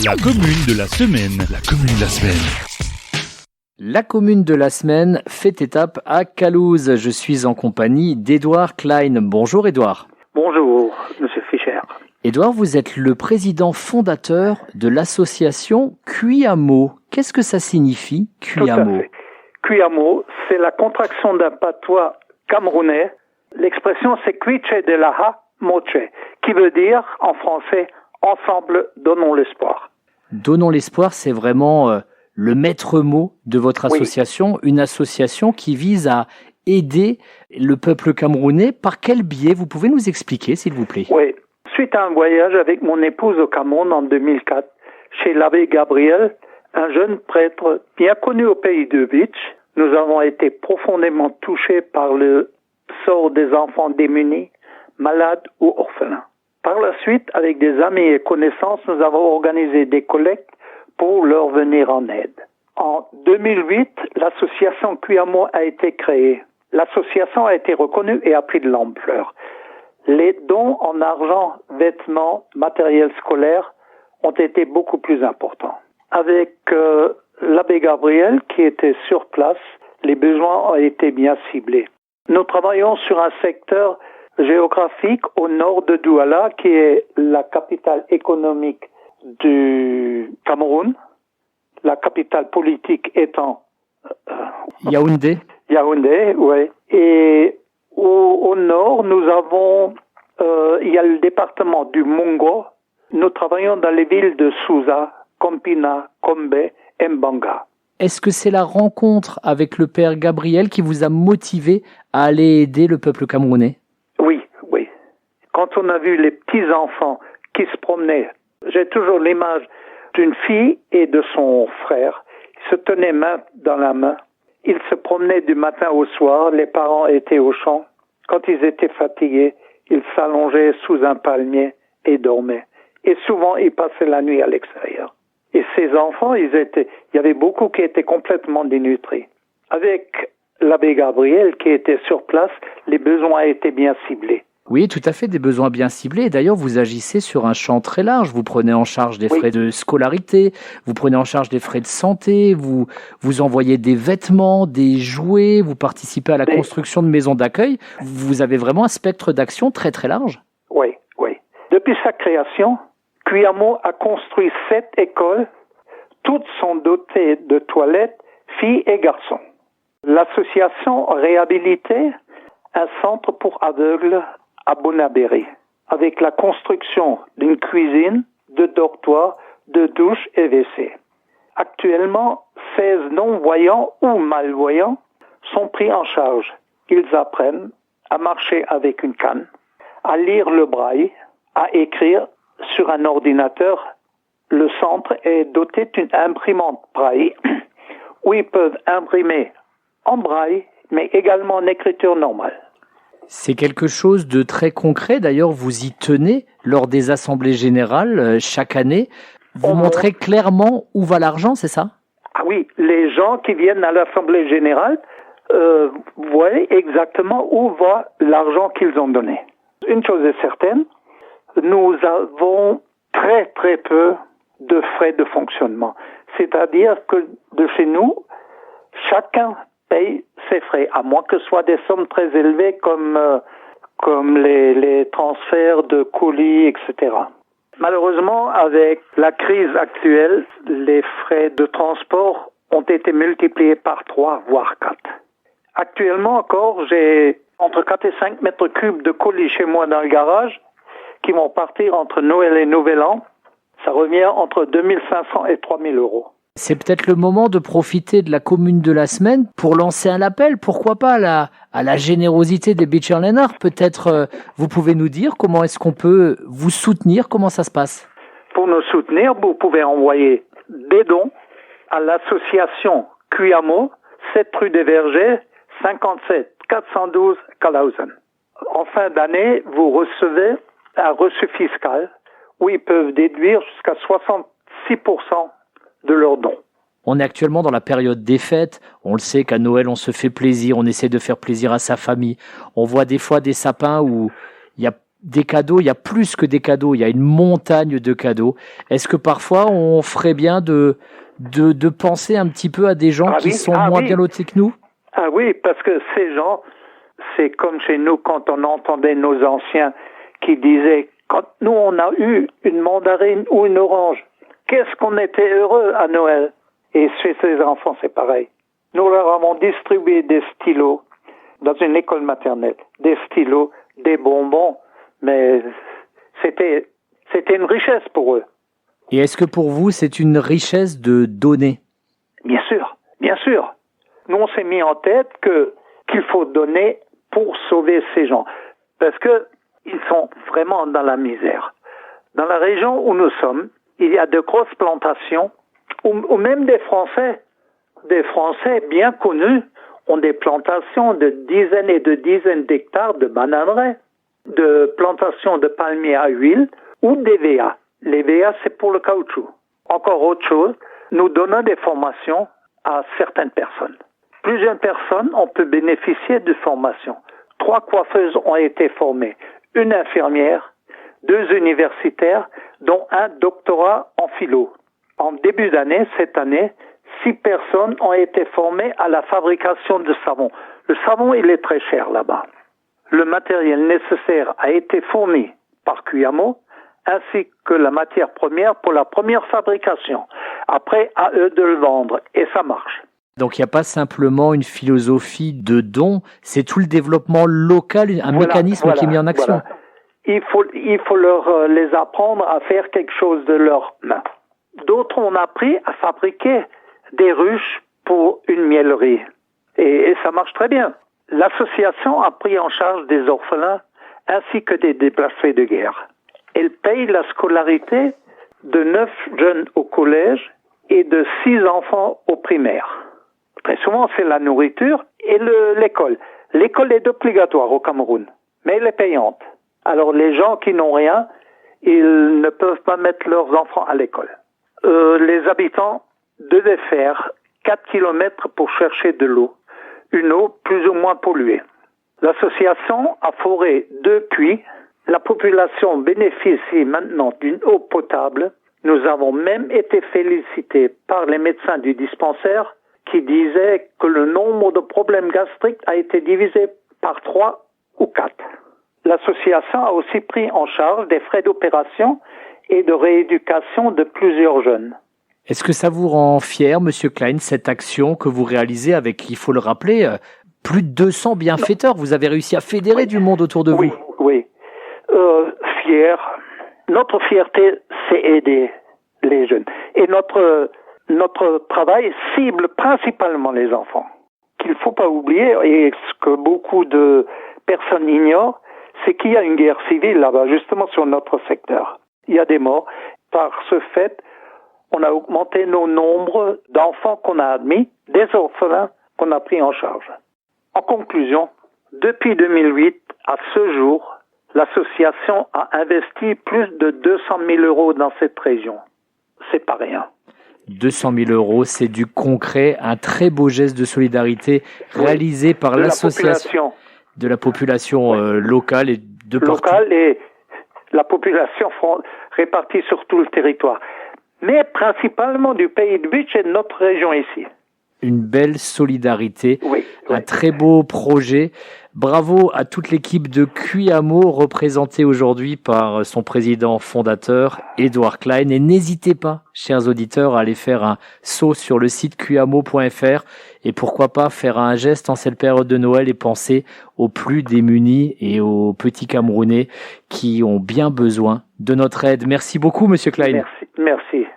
La commune de la semaine. La commune de la semaine. La commune de la semaine fait étape à Calouse. Je suis en compagnie d'Édouard Klein. Bonjour Édouard. Bonjour, Monsieur Fischer. Édouard, vous êtes le président fondateur de l'association Cuiamo. Qu'est-ce que ça signifie, Cuiamo? Cuiamo, c'est la contraction d'un patois camerounais. L'expression c'est Cuiche de la Ha Moche, qui veut dire en français ensemble donnons l'espoir. Donnons l'espoir, c'est vraiment le maître mot de votre association, une association qui vise à aider le peuple camerounais. Par quel biais? Vous pouvez nous expliquer, s'il vous plaît? Oui. Suite à un voyage avec mon épouse au Cameroun en 2004, chez l'abbé Gabriel, un jeune prêtre bien connu au pays de Beach, nous avons été profondément touchés par le sort des enfants démunis, malades ou orphelins. Par la suite, avec des amis et connaissances, nous avons organisé des collectes pour leur venir en aide. En 2008, l'association Cuiamo a été créée. L'association a été reconnue et a pris de l'ampleur. Les dons en argent, vêtements, matériel scolaire ont été beaucoup plus importants. Avec l'abbé Gabriel qui était sur place, les besoins ont été bien ciblés. Nous travaillons sur un secteur géographique au nord de Douala, qui est la capitale économique du Cameroun, la capitale politique étant Yaoundé. Yaoundé, oui. Et au nord, nous avons, il y a le département du Mungo. Nous travaillons dans les villes de Souza, Kompina, Kombe et Mbanga. Est-ce que c'est la rencontre avec le père Gabriel qui vous a motivé à aller aider le peuple camerounais? Oui. Quand on a vu les petits-enfants qui se promenaient, j'ai toujours l'image d'une fille et de son frère. Ils se tenaient main dans la main. Ils se promenaient du matin au soir. Les parents étaient au champ. Quand ils étaient fatigués, ils s'allongeaient sous un palmier et dormaient. Et souvent, ils passaient la nuit à l'extérieur. Et ces enfants, il y avait beaucoup qui étaient complètement dénutris. Avec l'abbé Gabriel qui était sur place, les besoins étaient bien ciblés. Oui, tout à fait, des besoins bien ciblés. Et d'ailleurs, vous agissez sur un champ très large. Vous prenez en charge des frais de scolarité, vous prenez en charge des frais de santé, vous envoyez des vêtements, des jouets, vous participez à la construction de maisons d'accueil. Vous avez vraiment un spectre d'action très très large. Oui. Depuis sa création, Cuiamo a construit 7 écoles. Toutes sont dotées de toilettes, filles et garçons. L'association a réhabilité un centre pour aveugles à Bonabéry, avec la construction d'une cuisine, de dortoirs, de douches et WC. Actuellement, 16 non-voyants ou malvoyants sont pris en charge. Ils apprennent à marcher avec une canne, à lire le braille, à écrire sur un ordinateur. Le centre est doté d'une imprimante braille où ils peuvent imprimer en braille, mais également en écriture normale. C'est quelque chose de très concret. D'ailleurs, vous y tenez lors des assemblées générales chaque année. Vous montrez clairement où va l'argent, c'est ça? Ah oui, les gens qui viennent à l'assemblée générale voient exactement où va l'argent qu'ils ont donné. Une chose est certaine, nous avons très très peu de frais de fonctionnement. C'est-à-dire que de chez nous, chacun paye ses frais, à moins que ce soit des sommes très élevées comme les transferts de colis, etc. Malheureusement, avec la crise actuelle, les frais de transport ont été multipliés par 3, voire 4. Actuellement encore, j'ai entre 4 et 5 mètres cubes de colis chez moi dans le garage qui vont partir entre Noël et Nouvel An. Ça revient entre 2500 et 3000 euros. C'est peut-être le moment de profiter de la commune de la semaine pour lancer un appel, pourquoi pas à la générosité des Beach-Erleners. Peut-être vous pouvez nous dire comment est-ce qu'on peut vous soutenir, comment ça se passe? Pour nous soutenir, vous pouvez envoyer des dons à l'association Cuiamo, 7 rue des Vergers, 57 412 Calhausen. En fin d'année, vous recevez un reçu fiscal où ils peuvent déduire jusqu'à 66% de leurs dons. On est actuellement dans la période des fêtes. On le sait qu'à Noël, on se fait plaisir, on essaie de faire plaisir à sa famille. On voit des fois des sapins où il y a des cadeaux, il y a plus que des cadeaux, il y a une montagne de cadeaux. Est-ce que parfois on ferait bien de penser un petit peu à des gens qui sont moins bien lotis que nous? Ah oui, parce que ces gens, c'est comme chez nous quand on entendait nos anciens qui disaient, quand nous on a eu une mandarine ou une orange, qu'est-ce qu'on était heureux à Noël. Et chez ces enfants, c'est pareil. Nous leur avons distribué des stylos dans une école maternelle, des stylos, des bonbons, mais c'était une richesse pour eux. Et est-ce que pour vous, c'est une richesse de donner? Bien sûr, bien sûr. Nous, on s'est mis en tête qu'il faut donner pour sauver ces gens. Parce que ils sont vraiment dans la misère. Dans la région où nous sommes, il y a de grosses plantations, ou même des Français bien connus, ont des plantations de dizaines et de dizaines d'hectares de bananeraies, de plantations de palmiers à huile ou des VA. Les VA, c'est pour le caoutchouc. Encore autre chose, nous donnons des formations à certaines personnes. Plusieurs personnes ont pu bénéficier de formations. 3 coiffeuses ont été formées, une infirmière, 2 universitaires, dont un doctorat en philo. En début d'année, cette année, 6 personnes ont été formées à la fabrication de savon. Le savon, il est très cher là-bas. Le matériel nécessaire a été fourni par Cuyamo, ainsi que la matière première pour la première fabrication. Après, à eux de le vendre, et ça marche. Donc il n'y a pas simplement une philosophie de don, c'est tout le développement local, un mécanisme qui est mis en action. Voilà. Il faut leur les apprendre à faire quelque chose de leurs mains. D'autres ont appris à fabriquer des ruches pour une miellerie. Et ça marche très bien. L'association a pris en charge des orphelins ainsi que des déplacés de guerre. Elle paye la scolarité de 9 jeunes au collège et de 6 enfants au primaire. Très souvent, c'est la nourriture et l'école. L'école est obligatoire au Cameroun, mais elle est payante. Alors les gens qui n'ont rien, ils ne peuvent pas mettre leurs enfants à l'école. Les habitants devaient faire 4 kilomètres pour chercher de l'eau, une eau plus ou moins polluée. L'association a foré 2 puits. La population bénéficie maintenant d'une eau potable. Nous avons même été félicités par les médecins du dispensaire qui disaient que le nombre de problèmes gastriques a été divisé par 3 ou 4. L'association a aussi pris en charge des frais d'opération et de rééducation de plusieurs jeunes. Est-ce que ça vous rend fier, Monsieur Klein, cette action que vous réalisez avec, il faut le rappeler, plus de 200 bienfaiteurs? Vous avez réussi à fédérer du monde autour de vous. Oui. Fier. Notre fierté, c'est aider les jeunes. Et notre travail cible principalement les enfants. Qu'il ne faut pas oublier, et ce que beaucoup de personnes ignorent, c'est qu'il y a une guerre civile là-bas, justement sur notre secteur. Il y a des morts. Par ce fait, on a augmenté nos nombres d'enfants qu'on a admis, des orphelins qu'on a pris en charge. En conclusion, depuis 2008 à ce jour, l'association a investi plus de 200 000 euros dans cette région. C'est pas rien. 200 000 euros, c'est du concret, un très beau geste de solidarité réalisé par l'association de la population locale et de locale et la population répartie sur tout le territoire, mais principalement du pays de Bitche et de notre région ici. Une belle solidarité, oui. Un très beau projet. Bravo à toute l'équipe de Cuyamo, représentée aujourd'hui par son président fondateur, Edouard Klein. Et n'hésitez pas, chers auditeurs, à aller faire un saut sur le site cuyamo.fr et pourquoi pas faire un geste en cette période de Noël et penser aux plus démunis et aux petits Camerounais qui ont bien besoin de notre aide. Merci beaucoup, Monsieur Klein. Merci.